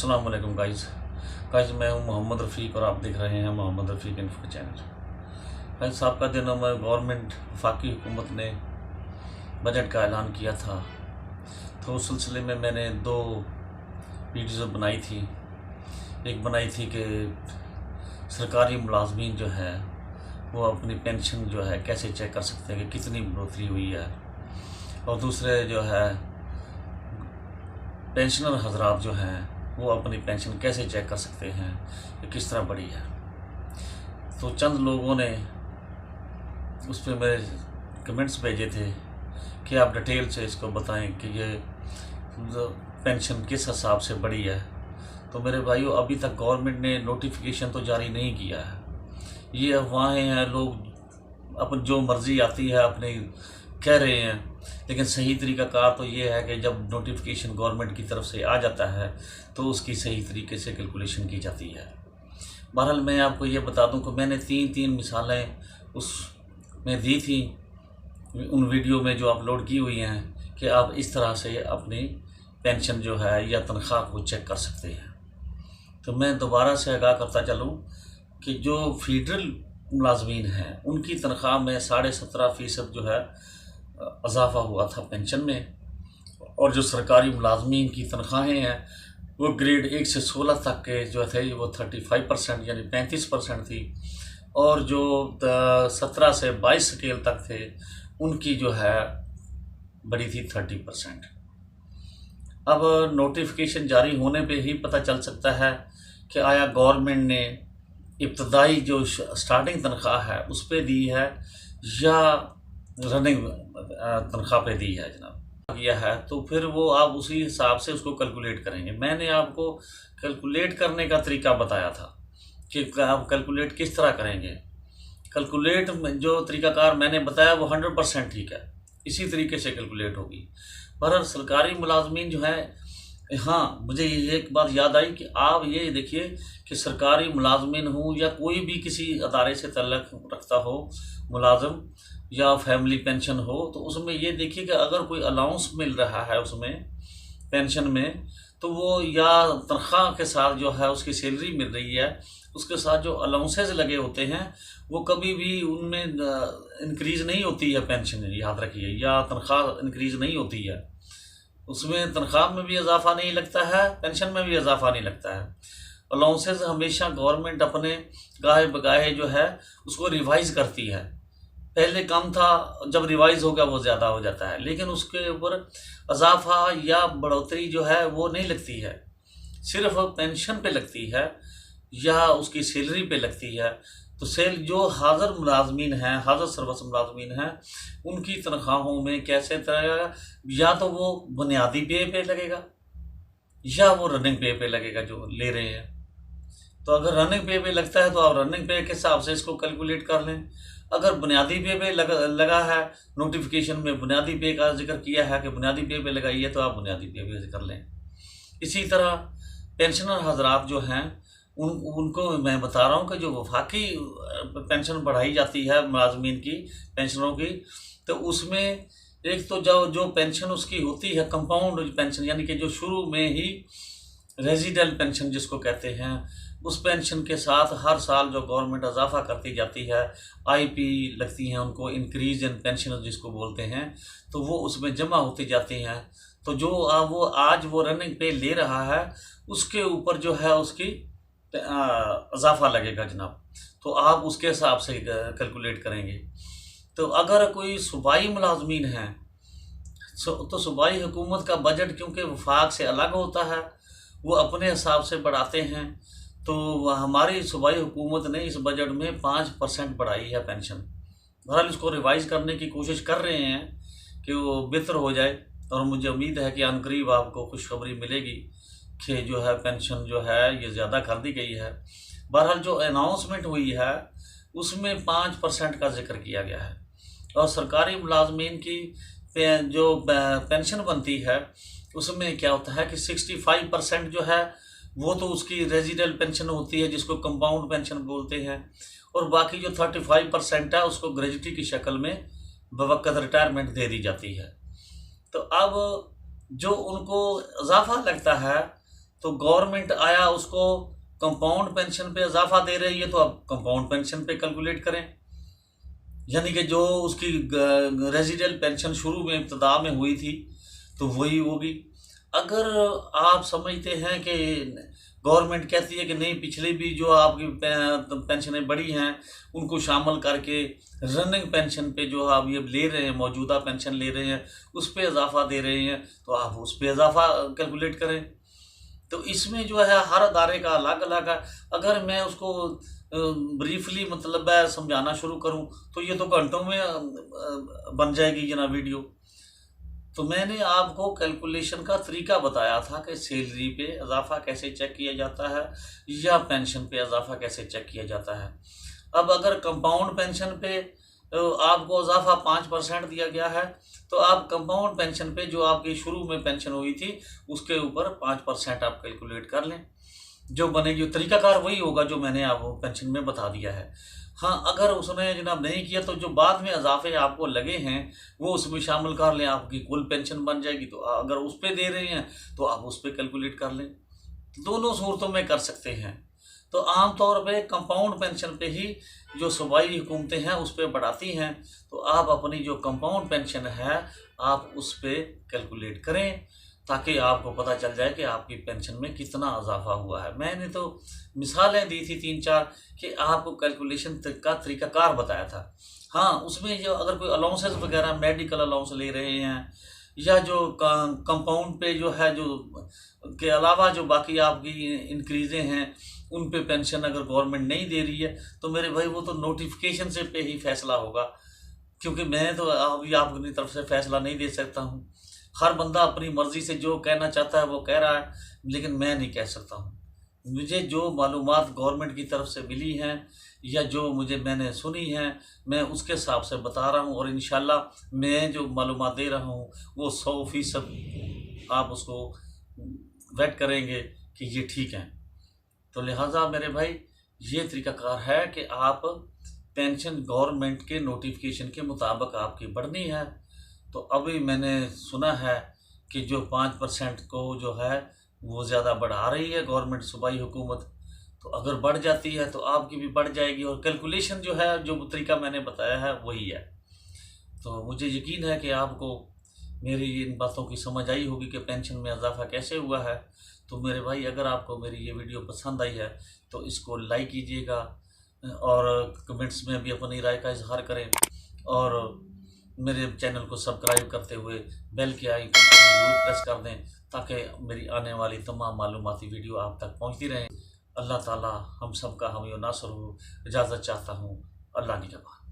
अस्सलाम वालेकुम गाइस मैं हूं मोहम्मद रफ़ीक और आप देख रहे हैं मोहम्मद रफ़ीक इन्फो चैनल। गाइस सबका दिनों में गवर्नमेंट वफाकी हुकूमत ने बजट का ऐलान किया था, तो उस सिलसिले में मैंने दो वीडियो बनाई थी। एक बनाई थी कि सरकारी मुलाजमीन जो है वो अपनी पेंशन जो है कैसे चेक कर सकते हैं कि कितनी बढ़ोतरी हुई है, और दूसरे जो है पेंशनर हजरात जो हैं वो अपनी पेंशन कैसे चेक कर सकते हैं कि किस तरह बढ़ी है। तो चंद लोगों ने उस पर मेरे कमेंट्स भेजे थे कि आप डिटेल से इसको बताएं कि ये पेंशन किस हिसाब से बढ़ी है। तो मेरे भाइयों, अभी तक गवर्नमेंट ने नोटिफिकेशन तो जारी नहीं किया है। ये अफवाहें हैं, लोग अपन जो मर्ज़ी आती है अपने कह रहे हैं, लेकिन सही तरीक़ाकार तो ये है कि जब नोटिफिकेशन गवर्नमेंट की तरफ से आ जाता है तो उसकी सही तरीके से कैलकुलेशन की जाती है। बहरहाल मैं आपको ये बता दूं कि मैंने तीन मिसालें उसमें दी थी उन वीडियो में जो अपलोड की हुई हैं कि आप इस तरह से अपनी पेंशन जो है या तनख्वाह को चेक कर सकते हैं। तो मैं दोबारा से आगाह करता चलूँ कि जो फेडरल मुलाजमीन हैं उनकी तनख्वाह में 17.5% जो है इजाफा हुआ था पेंशन में, और जो सरकारी मुलाजमीन की तनख्वाहें हैं वो ग्रेड 1 से 16 तक के जो थे वो 35% यानी 35% थी, और जो 17 से 22 स्केल तक थे उनकी जो है बड़ी थी 30%। अब नोटिफिकेशन जारी होने पे ही पता चल सकता है कि आया गवर्नमेंट ने इब्तदाई जो स्टार्टिंग तनख्वाह है उस पर दी है या रनिंग तनख्वाह पे दी है जनाब किया है। तो फिर वो आप उसी हिसाब से उसको कैलकुलेट करेंगे। मैंने आपको कैलकुलेट करने का तरीका बताया था कि आप कैलकुलेट किस तरह करेंगे। कैलकुलेट जो तरीकाकार मैंने बताया वो 100% ठीक है, इसी तरीके से कैलकुलेट होगी। पर सरकारी मुलाजमीन जो है, हाँ मुझे ये एक बात याद आई कि आप ये देखिए कि सरकारी मुलाजमीन हो या कोई भी किसी अदारे से तल्लुक़ रखता हो मुलाजम या फैमिली पेंशन हो, तो उसमें ये देखिए कि अगर कोई अलाउंस मिल रहा है उसमें पेंशन में, तो वो या तनख्वाह के साथ जो है उसकी सैलरी मिल रही है, उसके साथ जो अलाउंसेस लगे होते हैं वो कभी भी उनमें इंक्रीज़ नहीं होती है पेंशन, याद रखिए, या तनख्वाह इंक्रीज़ नहीं होती है। उसमें तनख्वाह में भी इजाफा नहीं लगता है, पेंशन में भी इजाफा नहीं लगता है। अलाउंसेस हमेशा गवर्नमेंट अपने गाहे बगाहे जो है उसको रिवाइज़ करती है। पहले कम था, जब रिवाइज होगा वो ज़्यादा हो जाता है, लेकिन उसके ऊपर इजाफा या बढ़ोतरी जो है वो नहीं लगती है, सिर्फ पेंशन पे लगती है या उसकी सैलरी पे लगती है। तो जो हाज़िर मुलाजमीन हैं, हाज़िर सर्विस मुलाजमीन हैं, उनकी तनख्वाहों में कैसे तरह या तो वो बुनियादी पे लगेगा या वो रनिंग पे लगेगा जो ले रहे हैं। तो अगर रनिंग पे लगता है तो आप रनिंग पे के हिसाब से इसको कैलकुलेट कर लें। अगर बुनियादी पे लगा है, नोटिफिकेशन में बुनियादी पे का जिक्र किया है कि बुनियादी पे लगाइए, तो आप बुनियादी पे कर लें। इसी तरह पेंशनर हजरात जो हैं उनको मैं बता रहा हूँ कि जो वफाकी पेंशन बढ़ाई जाती है मुलाजमीन की पेंशनरों की, तो उसमें एक तो जो पेंशन उसकी होती है कंपाउंड पेंशन, यानी कि जो शुरू में ही रेजिडेंट पेंशन जिसको कहते हैं, उस पेंशन के साथ हर साल जो गवर्नमेंट इजाफा करती जाती है, आईपी लगती हैं उनको, इंक्रीज इन पेंशन जिसको बोलते हैं, तो वो उसमें जमा होती जाती हैं। तो जो वो आज वो रनिंग पे ले रहा है उसके ऊपर जो है उसकी इजाफा लगेगा जनाब, तो आप उसके हिसाब से कैलकुलेट करेंगे। तो अगर कोई सूबाई मुलाजमीन हैं तो सूबाई हुकूमत का बजट क्योंकि वफाक से अलग होता है, वो अपने हिसाब से बढ़ाते हैं। तो हमारी सूबाई हुकूमत ने इस बजट में 5% बढ़ाई है पेंशन। बहरहाल इसको रिवाइज़ करने की कोशिश कर रहे हैं कि वो बेहतर हो जाए, और मुझे उम्मीद है कि अनकरीब आपको खुशखबरी मिलेगी कि जो है पेंशन जो है ये ज़्यादा कर दी गई है। बहरहाल जो अनाउंसमेंट हुई है उसमें 5% का जिक्र किया गया है, और सरकारी मुलाजमीन की जो पेंशन बनती है उसमें क्या होता है कि 65% जो है वो तो उसकी रेजिडेंट पेंशन होती है जिसको कंपाउंड पेंशन बोलते हैं, और बाकी जो 35% है उसको ग्रेजुटी की शक्ल में बवक्त रिटायरमेंट दे दी जाती है। तो अब जो उनको इजाफा लगता है तो गवर्नमेंट आया उसको कंपाउंड पेंशन पे इजाफा दे रही है, तो अब कंपाउंड पेंशन पे कैलकुलेट करें, यानी कि जो उसकी रेजिडेंट पेंशन शुरू में इब्तदा में हुई थी तो वही होगी। अगर आप समझते हैं कि गवर्नमेंट कहती है कि नहीं, पिछले भी जो आपकी पेंशनें बढ़ी हैं उनको शामिल करके रनिंग पेंशन पे जो आप ये ले रहे हैं, मौजूदा पेंशन ले रहे हैं, उस पर इजाफा दे रहे हैं, तो आप उस पर इजाफा कैलकुलेट करें। तो इसमें जो है हर अदारे का अलग अलग है। अगर मैं उसको ब्रीफली मतलब है समझाना शुरू करूं तो ये तो घंटों में बन जाएगी जना वीडियो। तो मैंने आपको कैलकुलेशन का तरीका बताया था कि सैलरी पे इजाफा कैसे चेक किया जाता है या पेंशन पे इजाफा कैसे चेक किया जाता है। अब अगर कंपाउंड पेंशन पे आपको इजाफा 5% दिया गया है, तो आप कंपाउंड पेंशन पे जो आपकी शुरू में पेंशन हुई थी उसके ऊपर 5% आप कैलकुलेट कर लें, जो बनेगी तरीकाकार वही होगा जो मैंने आपको पेंशन में बता दिया है। हाँ, अगर उसने जनाब नहीं किया तो जो बाद में इजाफे आपको लगे हैं वो उसमें शामिल कर लें, आपकी कुल पेंशन बन जाएगी। तो अगर उस पर दे रहे हैं तो आप उस पर कैलकुलेट कर लें, दोनों सूरतों में कर सकते हैं। तो आमतौर पे कंपाउंड पेंशन पे ही जो सूबाई हुकूमतें हैं उस पर बढ़ाती हैं, तो आप अपनी जो कंपाउंड पेंशन है आप उस पर कैलकुलेट करें ताकि आपको पता चल जाए कि आपकी पेंशन में कितना इजाफा हुआ है। मैंने तो मिसालें दी थी 3-4 कि आपको कैलकुलेशन का तरीकाकार बताया था। हाँ, उसमें जो अगर कोई अलाउंसेस वगैरह मेडिकल अलाउंस ले रहे हैं या जो कंपाउंड पे जो है जो के अलावा जो बाकी आपकी इंक्रीजें हैं उन पे पेंशन अगर गवर्नमेंट नहीं दे रही है तो मेरे भाई वो तो नोटिफिकेशन से पे ही फैसला होगा, क्योंकि मैं तो अभी आपकी तरफ से फैसला नहीं दे सकता हूँ। हर बंदा अपनी मर्जी से जो कहना चाहता है वो कह रहा है, लेकिन मैं नहीं कह सकता हूँ। मुझे जो मालूमात गवर्नमेंट की तरफ से मिली हैं या जो मैंने सुनी है मैं उसके हिसाब से बता रहा हूँ, और इंशाल्लाह मैं जो मालूमात दे रहा हूँ वो 100% आप उसको वेट करेंगे कि ये ठीक है। तो लिहाजा मेरे भाई ये तरीकाकार है कि आप पेंशन गवर्नमेंट के नोटिफिकेशन के मुताबिक आपकी बढ़नी है। तो अभी मैंने सुना है कि जो 5% को जो है वो ज़्यादा बढ़ा रही है गवर्नमेंट सूबाई हुकूमत, तो अगर बढ़ जाती है तो आपकी भी बढ़ जाएगी, और कैलकुलेशन जो है जो तरीका मैंने बताया है वही है। तो मुझे यकीन है कि आपको मेरी इन बातों की समझ आई होगी कि पेंशन में इजाफा कैसे हुआ है। तो मेरे भाई अगर आपको मेरी ये वीडियो पसंद आई है तो इसको लाइक कीजिएगा और कमेंट्स में भी अपनी राय का इजहार करें, और मेरे चैनल को सब्सक्राइब करते हुए बेल के आइकन को जरूर प्रेस कर दें ताकि मेरी आने वाली तमाम मालूमाती वीडियो आप तक पहुंचती रहें। अल्लाह ताला हम सब का हम नासर हो। इजाज़त चाहता हूँ। अल्लाह निगहबान।